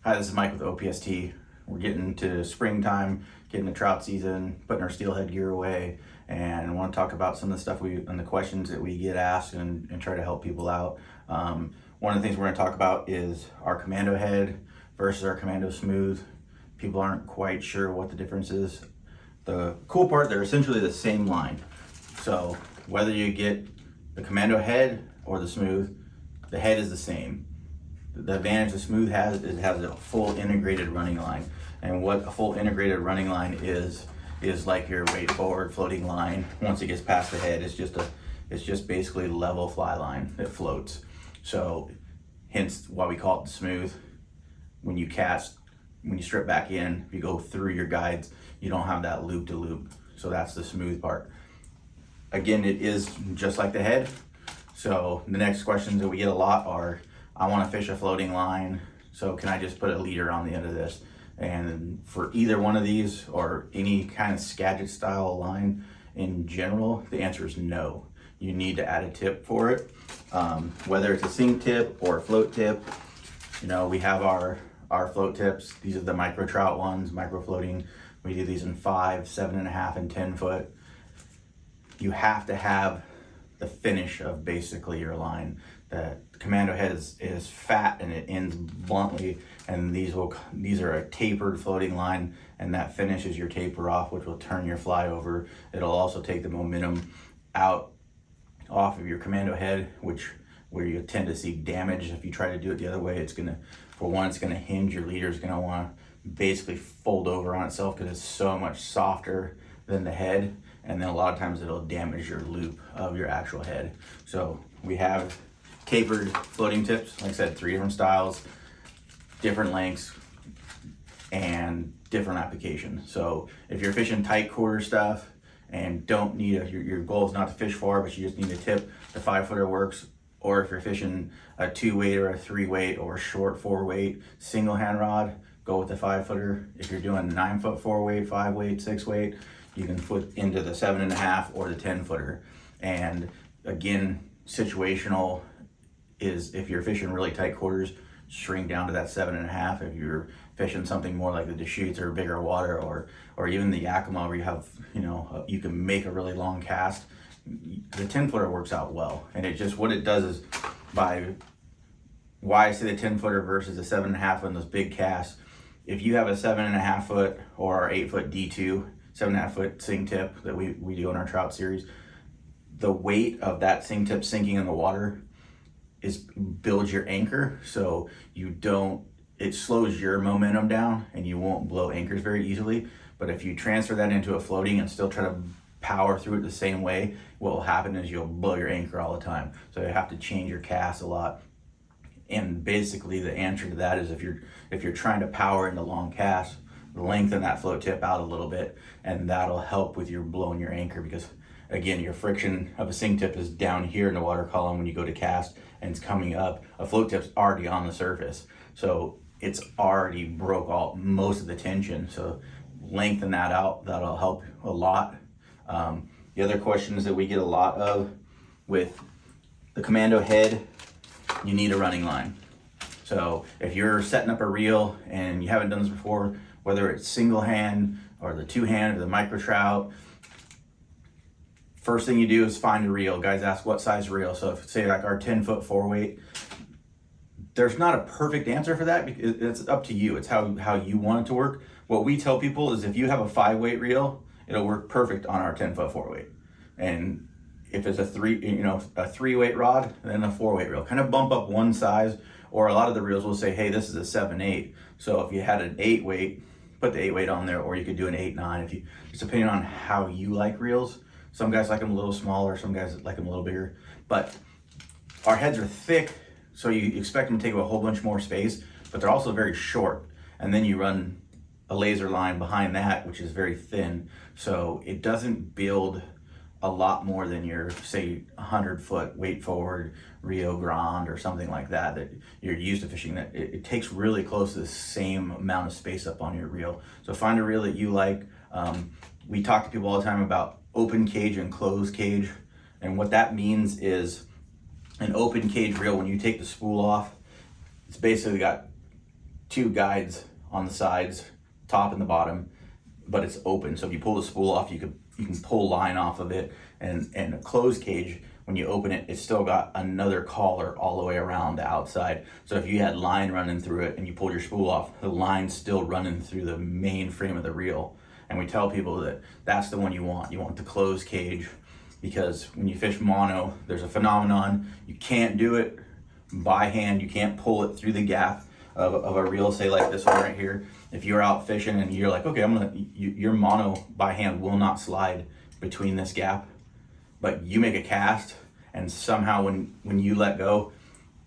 Hi, this is Mike with OPST. We're getting to springtime, getting the trout season, putting our steelhead gear away, and I want to talk about some of the stuff and the questions that we get asked and try to help people out. One of the things we're going to talk about is our Commando head versus our Commando Smooth. People aren't quite sure what the difference is. The cool part, they're essentially the same line. So whether you get the Commando head or the Smooth, the head is the same. The advantage the Smooth has is it has a full integrated running line. And what a full integrated running line is like your weight forward floating line. Once it gets past the head, it's just basically level fly line that floats. So hence why we call it the Smooth. When you cast, when you strip back in, if you go through your guides, you don't have that loop to loop. So that's the Smooth part. Again, it is just like the head. So the next questions that we get a lot are, I want to fish a floating line, so can I just put a leader on the end of this? And for either one of these or any kind of Skagit style line in general, the answer is no. You need to add a tip for it. Whether it's a sink tip or a float tip, you know, we have our float tips. These are the micro trout ones, micro floating. We do these in 5, 7.5, and 10 foot. You have to have the finish of basically your line. The Commando head is fat and it ends bluntly, and these are a tapered floating line, and that finishes your taper off, which will turn your fly over. It'll also take the momentum off of your Commando head, where you tend to see damage if you try to do it the other way. It's gonna hinge. Your leader is gonna want to basically fold over on itself because it's so much softer than the head, and then a lot of times it'll damage your loop of your actual head. So we have tapered floating tips, like I said, 3 different styles, different lengths, and different applications. So if you're fishing tight quarter stuff and don't need your goal is not to fish far, but you just need a tip, the 5-footer works. Or if you're fishing a 2-weight or a 3-weight or a short 4-weight single hand rod, go with the 5-footer. If you're doing 9-foot 4-weight, 5-weight, 6-weight, you can put into the 7.5 or the 10-footer. And again, situational is if you're fishing really tight quarters, shrink down to that 7.5. If you're fishing something more like the Deschutes or bigger water, or even the Yakima where you have, you can make a really long cast, the 10-footer works out well. And it just, what it does is, why I say the 10-footer versus the 7.5 on those big casts, if you have a 7.5 foot or our 8-foot D2, 7.5 foot sink tip that we do in our trout series, the weight of that sink tip sinking in the water builds your anchor, so it slows your momentum down and you won't blow anchors very easily. But if you transfer that into a floating and still try to power through it the same way, what will happen is you'll blow your anchor all the time. So you have to change your cast a lot. And basically the answer to that is if you're trying to power into long casts, lengthen that float tip out a little bit, and that'll help with your blowing your anchor, because again, your friction of a sink tip is down here in the water column when you go to cast, and it's coming up. A float tip's already on the surface, so it's already broke all most of the tension. So lengthen that out, that'll help a lot. The other questions that we get a lot of with the Commando head, you need a running line. So if you're setting up a reel and you haven't done this before, whether it's single hand or the 2-hand or the micro trout, first thing you do is find a reel. Guys ask what size reel. So if say like our 10-foot 4-weight, there's not a perfect answer for that because it's up to you. It's how you want it to work. What we tell people is if you have a 5-weight reel, it'll work perfect on our 10-foot 4-weight. And if it's a 3-weight rod, then a 4-weight reel. Kind of bump up one size, or a lot of the reels will say, hey, this is a 7/8. So if you had an 8-weight, put the 8-weight on there, or you could do an 8/9. Just depending on how you like reels. Some guys like them a little smaller, some guys like them a little bigger. But our heads are thick, so you expect them to take up a whole bunch more space, but they're also very short. And then you run a laser line behind that, which is very thin. So it doesn't build a lot more than your, say, 100-foot weight forward Rio Grande or something like that you're used to fishing. That it takes really close to the same amount of space up on your reel. So find a reel that you like. We talk to people all the time about open cage and closed cage, and what that means is an open cage reel, when you take the spool off, it's basically got two guides on the sides, top and the bottom, but it's open. So if you pull the spool off, you can pull line off of it. And a closed cage, when you open it, it's still got another collar all the way around the outside. So if you had line running through it and you pulled your spool off, the line's still running through the main frame of the reel. And we tell people that that's the one you want. You want the closed cage, because when you fish mono, there's a phenomenon. You can't do it by hand. You can't pull it through the gap of a reel, say like this one right here. If you're out fishing and you're like, okay, your mono by hand will not slide between this gap, but you make a cast and somehow when you let go,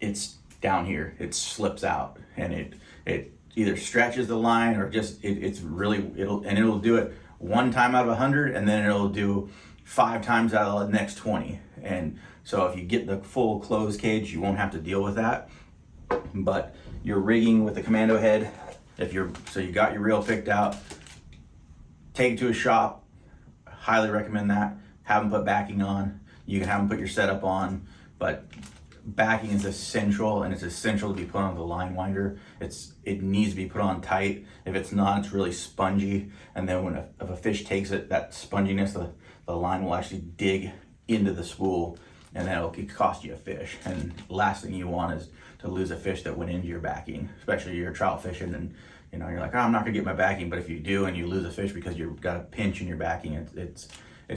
it's down here, it slips out, and it either stretches the line or just it'll do it one time out of 100, and then it'll do 5 times out of the next 20. And so if you get the full closed cage, you won't have to deal with that. But you're rigging with the Commando head. So you got your reel picked out, take it to a shop. Highly recommend that. Have them put backing on. You can have them put your setup on, but backing is essential, and it's essential to be put on the line winder. It needs to be put on tight. If it's not, it's really spongy, and then if a fish takes it, that sponginess, the line will actually dig into the spool, and that'll cost you a fish. And last thing you want is to lose a fish that went into your backing, especially you're trout fishing and you're like, oh, I'm not gonna get my backing. But if you do and you lose a fish because you've got a pinch in your backing, it's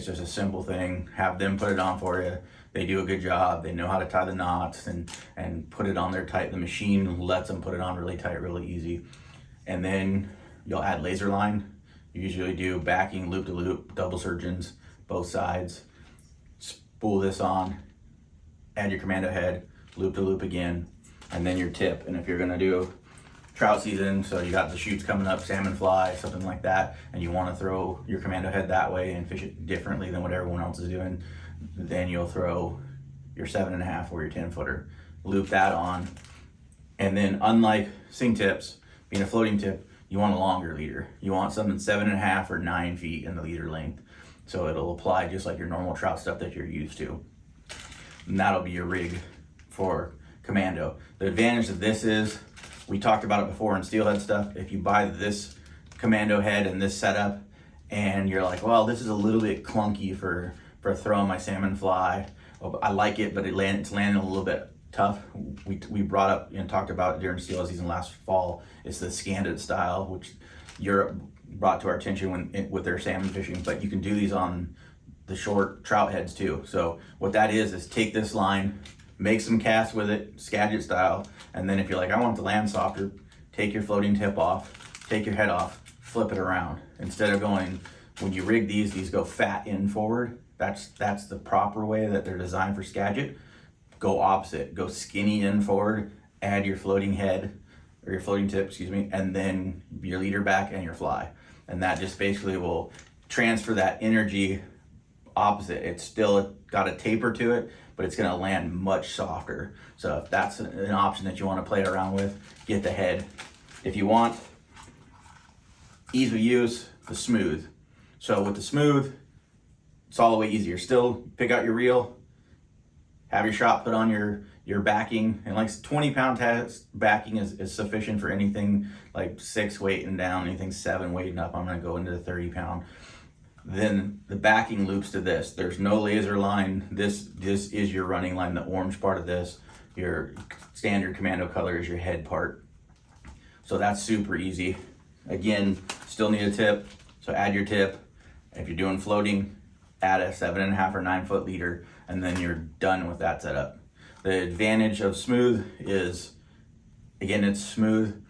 just a simple thing. Have them put it on for you. They do a good job. They know how to tie the knots and put it on there tight. The machine lets them put it on really tight, really easy. And then you'll add laser line. You usually do backing, loop to loop, double surgeons, both sides. Spool this on, add your Commando head, loop to loop again, and then your tip. And if you're gonna do trout season, so you got the shoots coming up, salmon fly, something like that, and you want to throw your Commando head that way and fish it differently than what everyone else is doing, then you'll throw your 7.5 or your 10-footer, loop that on. And then, unlike sing tips, being a floating tip, you want a longer leader. You want something 7.5 or 9 feet in the leader length, so it'll apply just like your normal trout stuff that you're used to. And that'll be your rig for Commando. The advantage of this is, we talked about it before in steelhead stuff, if you buy this Commando head and this setup and you're like, well, this is a little bit clunky for throwing my salmon fly, I like it, but it's landing a little bit tough. We brought up and talked about it during steelhead season last fall. It's the scanded style, which Europe brought to our attention with their salmon fishing, but you can do these on the short trout heads too. So what that is take this line, make some casts with it, Skagit style, and then if you're like, I want it to land softer, take your floating tip off, take your head off, flip it around. Instead of going, when you rig these go fat in forward. That's the proper way that they're designed for Skagit. Go opposite, go skinny in forward, add your floating head, or your floating tip, and then your leader back and your fly. And that just basically will transfer that energy opposite. It's still got a taper to it, but it's gonna land much softer. So if that's an option that you wanna play around with, get the head. If you want ease of use, the Smooth. So with the Smooth, it's all the way easier. Still pick out your reel, have your shot put on your backing, and like 20-pound backing is sufficient for anything like 6 weight and down, anything 7 weight and up. I'm gonna go into the 30-pound. Then the backing loops to this. There's no laser line. This is your running line. The orange part of this, your standard Commando color, is your head part. So that's super easy. Again, still need a tip, so add your tip. If you're doing floating, add a 7.5 or 9 foot leader, and then you're done with that setup. The advantage of Smooth is, again, it's smooth.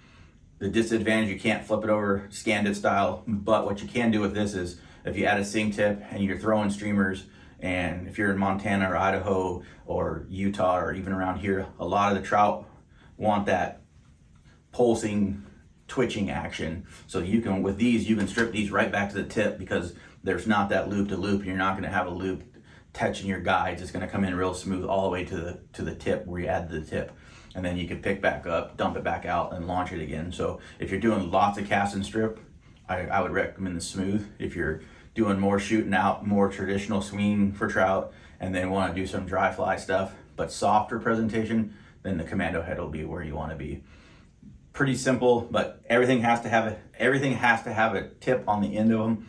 The disadvantage, you can't flip it over Scandit style, but what you can do with this is, if you add a sing tip and you're throwing streamers, and if you're in Montana or Idaho or Utah or even around here, a lot of the trout want that pulsing, twitching action. So you can, with these, you can strip these right back to the tip, because there's not that loop to loop. You're not gonna have a loop touching your guides. It's gonna come in real smooth all the way to the tip where you add the tip. And then you can pick back up, dump it back out, and launch it again. So if you're doing lots of cast and strip, I would recommend the Smooth. If you're doing more shooting out, more traditional swinging for trout, and then want to do some dry fly stuff, but softer presentation, then the Commando head will be where you want to be. pretty simple, but everything has to have a tip on the end of them.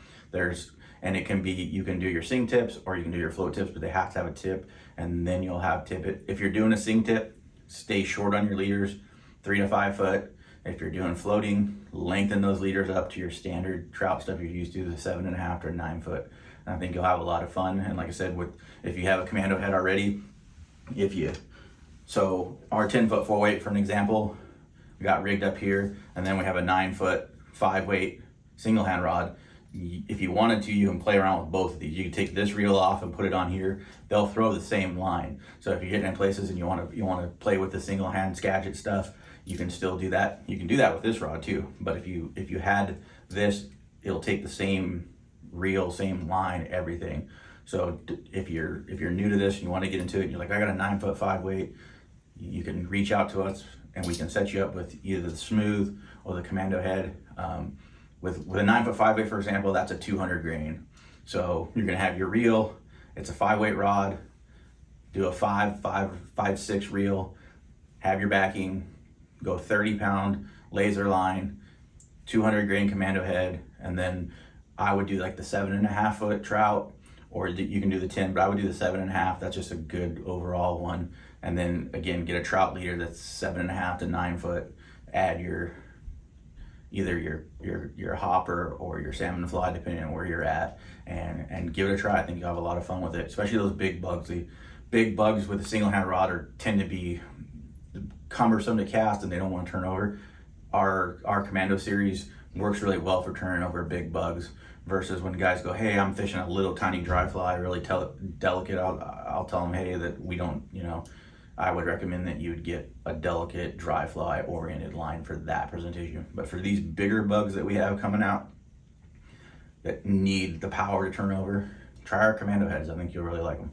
And it can be, you can do your sing tips or you can do your float tips, but they have to have a tip, and then you'll have tippet. If you're doing a sing tip, stay short on your leaders, 3 to 5 foot. If you're doing floating, lengthen those leaders up to your standard trout stuff you're used to, the 7.5 to 9 foot. And I think you'll have a lot of fun. And like I said, if you have a Commando head already, so our 10-foot 4-weight, for an example, we got rigged up here, and then we have a 9-foot 5-weight single hand rod. If you wanted to, you can play around with both of these. You can take this reel off and put it on here. They'll throw the same line. So if you're getting in places and you want to play with the single hand Skagit stuff, you can still do that. You can do that with this rod too. But if you had this, it'll take the same reel, same line, everything. So if you're new to this and you want to get into it, and you're like, I got a 9-foot 5-weight, you can reach out to us and we can set you up with either the Smooth or the Commando head. With a 9-foot 5-weight, for example, that's a 200 grain. So you're gonna have your reel, it's a 5-weight rod, do a 5.6 reel, have your backing, go 30-pound laser line, 200 grain Commando head, and then I would do like the 7.5 foot trout, or you can do the 10, but I would do the 7.5. That's just a good overall one. And then again, get a trout leader that's 7.5 to 9 foot, add either your hopper or your salmon fly, depending on where you're at, and give it a try. I think you'll have a lot of fun with it, especially those big bugs. The big bugs with a single hand rod tend to be cumbersome to cast and they don't want to turn over. Our Commando series works really well for turning over big bugs, versus when guys go, hey, I'm fishing a little tiny dry fly, really delicate, I'll tell them, hey, that we don't, I would recommend that you would get a delicate dry fly oriented line for that presentation. But for these bigger bugs that we have coming out that need the power to turn over, try our Commando heads. I think you'll really like them.